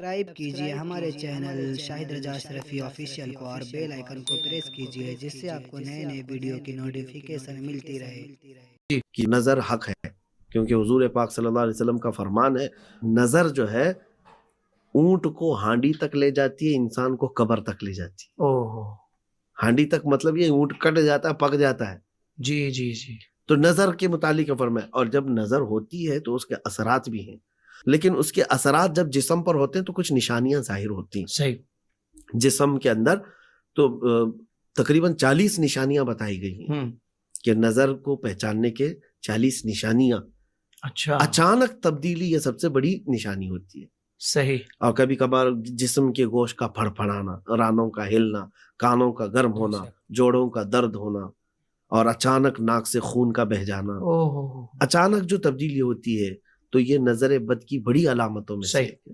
Subscribe کیجئے ہمارے channel شاہد رجا اشرفی آفیشیل کو اور بیل آئیکن کو پریس کیجئے جس سے آپ کو نئے نئے ویڈیو کی نوٹیفیکیشن ملتی رہے۔ کی نظر حق ہے، کیونکہ حضور پاک صلی اللہ علیہ وسلم کا فرمان ہے، نظر جو ہے اونٹ کو ہانڈی تک لے جاتی ہے، انسان کو قبر تک لے جاتی ہے۔ ہانڈی تک مطلب یہ اونٹ کٹ جاتا ہے، پک جاتا ہے۔ جی جی جی، تو نظر کے متعلق فرمایا، اور جب نظر ہوتی ہے تو اس کے اثرات بھی ہیں، لیکن اس کے اثرات جب جسم پر ہوتے ہیں تو کچھ نشانیاں ظاہر ہوتی ہیں صحیح۔ جسم کے اندر۔ تو تقریباً 40 نشانیاں بتائی گئی ہیں کہ نظر کو پہچاننے کے 40 نشانیاں۔ اچھا، اچانک تبدیلی یہ سب سے بڑی نشانی ہوتی ہے۔ صحیح۔ اور کبھی کبھار جسم کے گوشت کا پھڑ پھڑانا، رانوں کا ہلنا، کانوں کا گرم ہونا، جوڑوں کا درد ہونا، اور اچانک ناک سے خون کا بہہ جانا۔ اچانک جو تبدیلی ہوتی ہے تو یہ نظر بد کی بڑی علامتوں میں سے ہے۔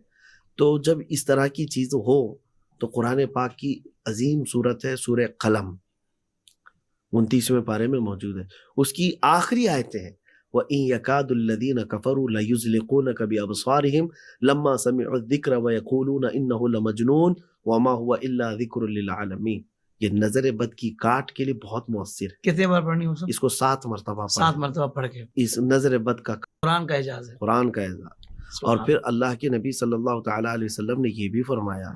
تو جب اس طرح کی چیز ہو تو قرآن پاک کی عظیم سورت ہے سورہ قلم، 29ویں پارے میں موجود ہے۔ اس کی آخری آیتیں ہیں وَإِن يَكَادُ الَّذِينَ كَفَرُوا لَيُزْلِقُونَكَ بِأَبْصَارِهِمْ لَمَّا سَمِعُوا الذِّكْرَ وَيَقُولُونَ إِنَّهُ لَمَجْنُونٌ وَمَا هُوَ إِلَّا ذِكْرٌ لِّلْعَالَمِينَ۔ یہ نظر بد کی کاٹ کے لیے بہت مؤثر ہے۔ کتنے بار پڑھنی ہے اس کو 7 مرتبہ پڑھیں، 7 مرتبہ پڑھ کے اس نظر بد کا قرآن کا اعجاز ہے، قرآن کا اعزاز۔ اور پھر اللہ کے نبی صلی اللہ تعالیٰ علیہ وسلم نے یہ بھی فرمایا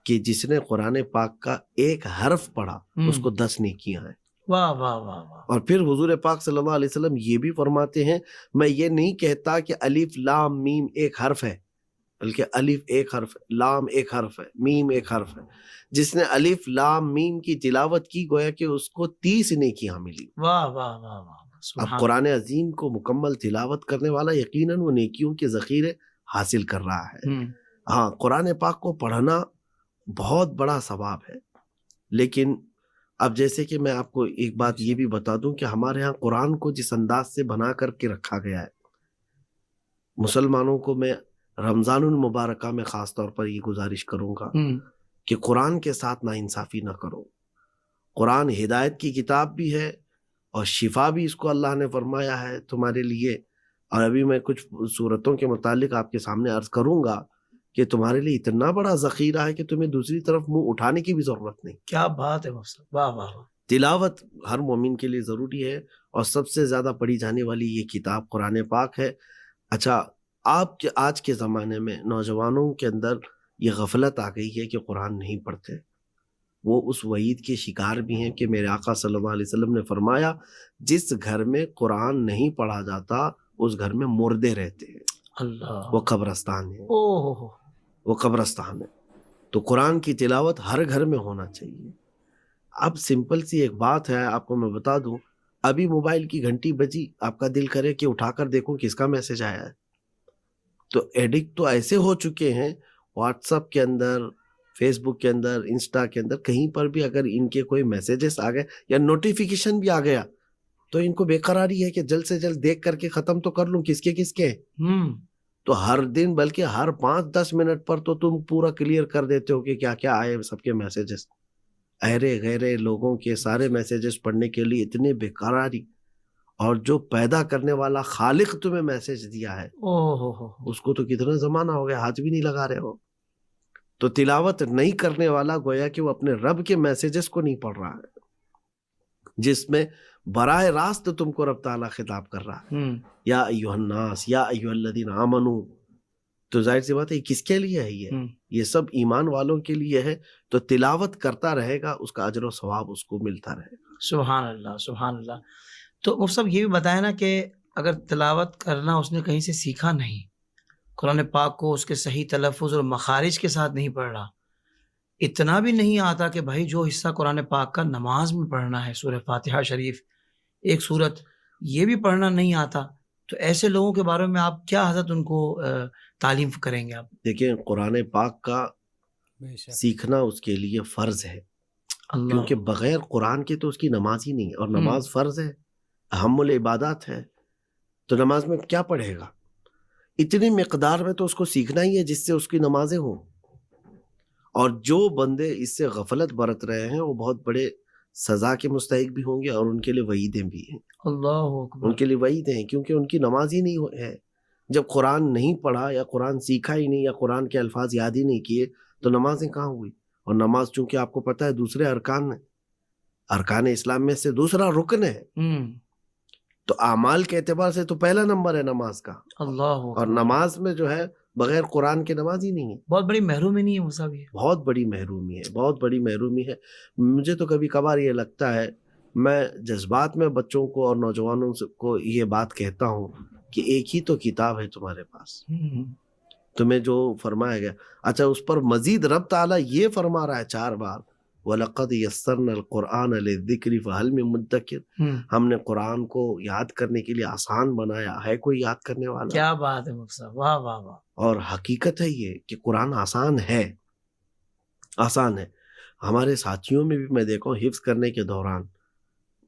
کہ جس نے قرآن پاک کا ایک حرف پڑھا اس کو 10 نیکیاں ہیں۔ واہ واہ واہ واہ۔ اور پھر حضور پاک صلی اللہ علیہ وسلم یہ بھی فرماتے ہیں میں یہ نہیں کہتا کہ الف لام میم ایک حرف ہے، بلکہ الف ایک حرف ہے، لام ایک حرف ہے، میم ایک حرف ہے۔ جس نے الف لام میم کی تلاوت کی گویا کہ اس کو 30 نیکیاں ملی۔ واہ واہ واہ واہ۔ اب قرآن عظیم کو مکمل تلاوت کرنے والا یقیناً وہ نیکیوں کے ذخیرے حاصل کر رہا ہے۔ ہاں، قرآن پاک کو پڑھنا بہت بڑا ثواب ہے، لیکن اب جیسے کہ میں آپ کو ایک بات یہ بھی بتا دوں کہ ہمارے ہاں قرآن کو جس انداز سے بنا کر کے رکھا گیا ہے، مسلمانوں کو میں رمضان المبارکہ میں خاص طور پر یہ گزارش کروں گا کہ قرآن کے ساتھ ناانصافی نہ کرو۔ قرآن ہدایت کی کتاب بھی ہے اور شفا بھی اس کو اللہ نے فرمایا ہے تمہارے لیے۔ اور ابھی میں کچھ صورتوں کے متعلق آپ کے سامنے عرض کروں گا کہ تمہارے لیے اتنا بڑا ذخیرہ ہے کہ تمہیں دوسری طرف منہ اٹھانے کی بھی ضرورت نہیں۔ کیا بات ہے مفسر، واہ واہ واہ۔ تلاوت ہر مومن کے لیے ضروری ہے، اور سب سے زیادہ پڑھی جانے والی یہ کتاب قرآن پاک ہے۔ اچھا، آپ کے آج کے زمانے میں نوجوانوں کے اندر یہ غفلت آ گئی ہے کہ قرآن نہیں پڑھتے۔ وہ اس وعید کے شکار بھی ہیں کہ میرے آقا صلی اللہ علیہ وسلم نے فرمایا جس گھر میں قرآن نہیں پڑھا جاتا اس گھر میں مردے رہتے ہیں، اللہ، وہ قبرستان ہے، اوہ، وہ قبرستان ہے۔ تو قرآن کی تلاوت ہر گھر میں ہونا چاہیے۔ اب سمپل سی ایک بات ہے آپ کو میں بتا دوں، ابھی موبائل کی گھنٹی بجی، آپ کا دل کرے کہ اٹھا کر دیکھوں کس کا میسج آیا ہے۔ تو ایڈکٹ تو ایسے ہو چکے ہیں، واٹس ایپ کے اندر، فیس بک کے اندر، انسٹا کے اندر، کہیں پر بھی اگر ان کے کوئی میسیجز آ گئے یا نوٹیفیکیشن بھی آ گیا تو ان کو بے قراری ہے کہ جلد سے جلد دیکھ کر کے ختم تو کر لوں، کس کے تو ہر دن بلکہ ہر 5-10 منٹ پر تو تم پورا کلیئر کر دیتے ہو کہ کیا کیا آئے سب کے میسیجز۔ اہرے غیرے لوگوں کے سارے میسیجز پڑھنے کے لیے اتنے بے قراری، اور جو پیدا کرنے والا خالق تمہیں میسیج دیا ہے اس کو تو کتنا زمانہ ہو گیا ہاتھ بھی نہیں لگا رہے ہو۔ تو تلاوت نہیں کرنے والا گویا کہ وہ اپنے رب کے میسیجز کو نہیں پڑھ رہا ہے، جس میں براہ راست تم کو رب تعالیٰ خطاب کر رہا ہے، یا ایھا الناس یا ایھا الذین آمنو۔ تو ظاہر سی بات ہے کس کے لیے ہے یہ سب ایمان والوں کے لیے ہے۔ تو تلاوت کرتا رہے گا، اس کا اجر و ثواب اس کو ملتا رہے گا۔ سبحان اللہ، سبحان اللہ۔ تو مفتی صاحب یہ بھی بتایا نا کہ اگر تلاوت کرنا اس نے کہیں سے سیکھا نہیں، قرآن پاک کو اس کے صحیح تلفظ اور مخارج کے ساتھ نہیں پڑھ رہا، اتنا بھی نہیں آتا کہ بھائی جو حصہ قرآن پاک کا نماز میں پڑھنا ہے، سورہ فاتحہ شریف ایک سورت، یہ بھی پڑھنا نہیں آتا، تو ایسے لوگوں کے بارے میں آپ کیا حضرت ان کو تعلیم کریں گے؟ آپ دیکھیں، قرآن پاک کا سیکھنا اس کے لیے فرض ہے، کیونکہ بغیر قرآن کے تو اس کی نماز ہی نہیں، اور نماز فرض ہے، اہم العبادات ہے۔ تو نماز میں کیا پڑھے گا؟ اتنی مقدار میں تو اس کو سیکھنا ہی ہے جس سے اس کی نمازیں ہوں۔ اور جو بندے اس سے غفلت برت رہے ہیں وہ بہت بڑے سزا کے مستحق بھی ہوں گے، اور ان کے لیے وعیدیں بھی ہیں۔ اللہ اکبر، ان کے لیے وعیدیں ہیں کیونکہ ان کی نماز ہی نہیں ہے۔ جب قرآن نہیں پڑھا یا قرآن سیکھا ہی نہیں یا قرآن کے الفاظ یاد ہی نہیں کیے تو نمازیں کہاں ہوئی؟ اور نماز چونکہ آپ کو پتہ ہے دوسرے ارکان اسلام میں سے دوسرا رکن ہے، تو اعمال کے اعتبار سے تو پہلا نمبر ہے نماز کا. اللہ اور نماز میں جو ہے بغیر قرآن کے نماز ہی نہیں ہے. بہت بڑی محرومی نہیں ہے مصعب؟ یہ بہت بڑی محرومی ہے، بہت بڑی محرومی ہے. مجھے تو کبھی کبھار یہ لگتا ہے، میں جذبات میں بچوں کو اور نوجوانوں کو یہ بات کہتا ہوں کہ ایک ہی تو کتاب ہے تمہارے پاس، تمہیں جو فرمایا گیا. اچھا، اس پر مزید رب تعالیٰ یہ فرما رہا ہے 4 بار، وَلَقَدْ يَسَّرْنَا الْقُرْآنَ لِلذِّكْرِ فَهَلْ مِن مُدَّكِرٍ. ہم نے قرآن کو یاد کرنے کے لیے آسان بنایا، ہے کوئی یاد کرنے والا؟ کیا بات ہے مصعب، واہ واہ واہ. اور حقیقت ہے یہ کہ قرآن آسان ہے، آسان ہے. ہمارے ساتھیوں میں بھی میں دیکھا ہوں حفظ کرنے کے دوران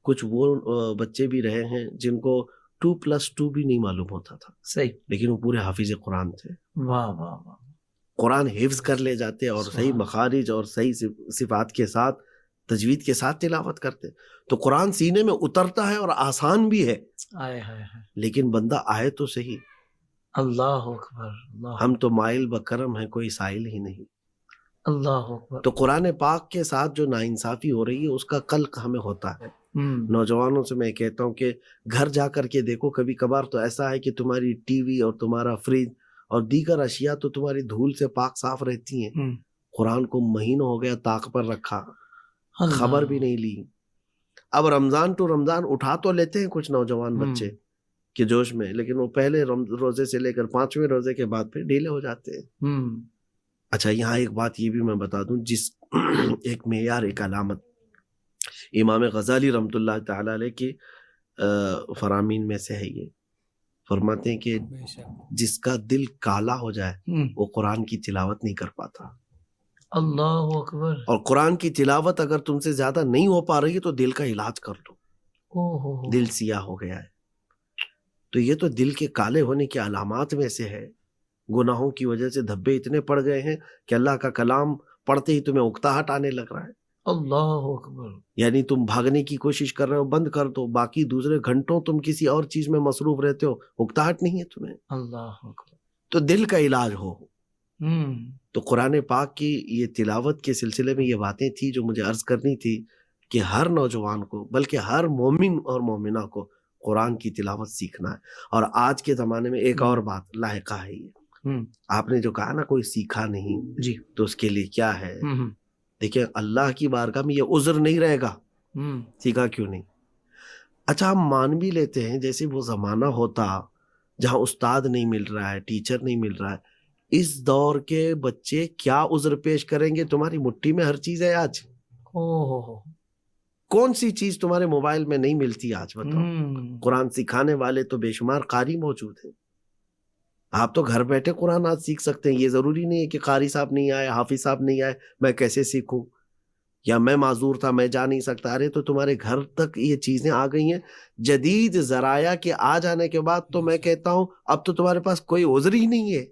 کچھ وہ بچے بھی رہے ہیں جن کو 2+2 بھی نہیں معلوم ہوتا تھا، صحیح، لیکن وہ پورے حافظ قرآن تھے. واہ واہ واہ. قرآن حفظ کر لے جاتے اور صحیح مخارج اور صحیح صفات کے ساتھ تجوید کے ساتھ تلاوت کرتے. تو قرآن سینے میں اترتا ہے اور آسان بھی ہے، آئے ہائے ہائے. لیکن بندہ آئے تو صحیح. اللہ اکبر، اللہ ہم تو مائل بکرم ہیں، کوئی سائل ہی نہیں. اللہ اکبر. تو قرآن پاک کے ساتھ جو ناانصافی ہو رہی ہے اس کا قلق ہمیں ہوتا ہے. نوجوانوں سے میں کہتا ہوں کہ گھر جا کر کے دیکھو، کبھی کبھار تو ایسا ہے کہ تمہاری ٹی وی اور تمہارا فریج اور دیگر اشیاء تو تمہاری دھول سے پاک صاف رہتی ہیں، قرآن کو مہینوں ہو گیا طاق پر رکھا، خبر بھی نہیں لی. اب رمضان ٹو رمضان اٹھا تو لیتے ہیں کچھ نوجوان بچے کے جوش میں، لیکن وہ پہلے روزے سے لے کر 5ویں روزے کے بعد پھر ڈھیلے ہو جاتے ہیں. اچھا، یہاں ایک بات یہ بھی میں بتا دوں، جس ایک معیار، ایک علامت امام غزالی رحمۃ اللہ تعالی علیہ کی فرامین میں سے ہے. یہ فرماتے ہیں کہ جس کا دل کالا ہو جائے وہ قرآن کی تلاوت نہیں کر پاتا. اللہ اکبر. اور قرآن کی تلاوت اگر تم سے زیادہ نہیں ہو پا رہی ہے تو دل کا علاج کر لو. دل سیاہ ہو گیا ہے تو یہ تو دل کے کالے ہونے کی علامات میں سے ہے. گناہوں کی وجہ سے دھبے اتنے پڑ گئے ہیں کہ اللہ کا کلام پڑھتے ہی تمہیں اکتاہٹ آنے لگ رہا ہے. اللہ اکبر. یعنی تم بھاگنے کی کوشش کر رہے ہو، بند کر دو، باقی دوسرے گھنٹوں تم کسی اور چیز میں مصروف رہتے ہو، اکتاہٹ نہیں ہے تمہیں. اللہ اکبر. تو دل کا علاج ہو. تو قرآن پاک کی یہ تلاوت کے سلسلے میں یہ باتیں تھی جو مجھے عرض کرنی تھی کہ ہر نوجوان کو، بلکہ ہر مومن اور مومنہ کو قرآن کی تلاوت سیکھنا ہے. اور آج کے زمانے میں ایک اور بات لاحقہ ہے، یہ آپ نے جو کہا نا کوئی سیکھا نہیں جی تو اس کے لیے کیا ہے. دیکھیں، اللہ کی بارگاہ میں یہ عذر نہیں رہے گا سیکھا کیوں نہیں. اچھا، ہم مان بھی لیتے ہیں جیسے وہ زمانہ ہوتا جہاں استاد نہیں مل رہا ہے، ٹیچر نہیں مل رہا ہے. اس دور کے بچے کیا عذر پیش کریں گے؟ تمہاری مٹھی میں ہر چیز ہے آج. کون سی چیز تمہارے موبائل میں نہیں ملتی آج بتاؤ؟ قرآن سکھانے والے تو بے شمار قاری موجود ہیں. آپ تو گھر بیٹھے قرآن آج سیکھ سکتے ہیں. یہ ضروری نہیں ہے کہ قاری صاحب نہیں آئے، حافظ صاحب نہیں آئے، میں کیسے سیکھوں، یا میں معذور تھا میں جا نہیں سکتا. ارے تو تمہارے گھر تک یہ چیزیں آ گئی ہیں. جدید ذرائع کے آ جانے کے بعد تو میں کہتا ہوں اب تو تمہارے پاس کوئی عذر ہی نہیں ہے.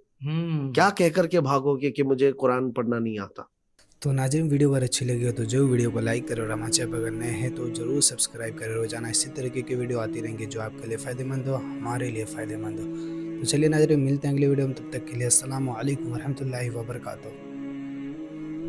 کیا کہہ کر کے بھاگو گے کہ مجھے قرآن پڑھنا نہیں آتا. تو ناظرین، ویڈیو اگر اچھی لگی ہو تو جو ویڈیو کو لائک کرو اور ہمارے چینل پر اگر نئے ہیں تو ضرور سبسکرائب کریں. روزانہ اسی طریقے کی ویڈیو آتی رہیں گی جو آپ کے لیے فائدہ مند ہو، ہمارے لیے فائدہ مند ہو. تو چلیے ناظرین، ملتے ہیں اگلی ویڈیو میں. تب تک کے لیے السلام علیکم ورحمۃ اللہ وبرکاتہ.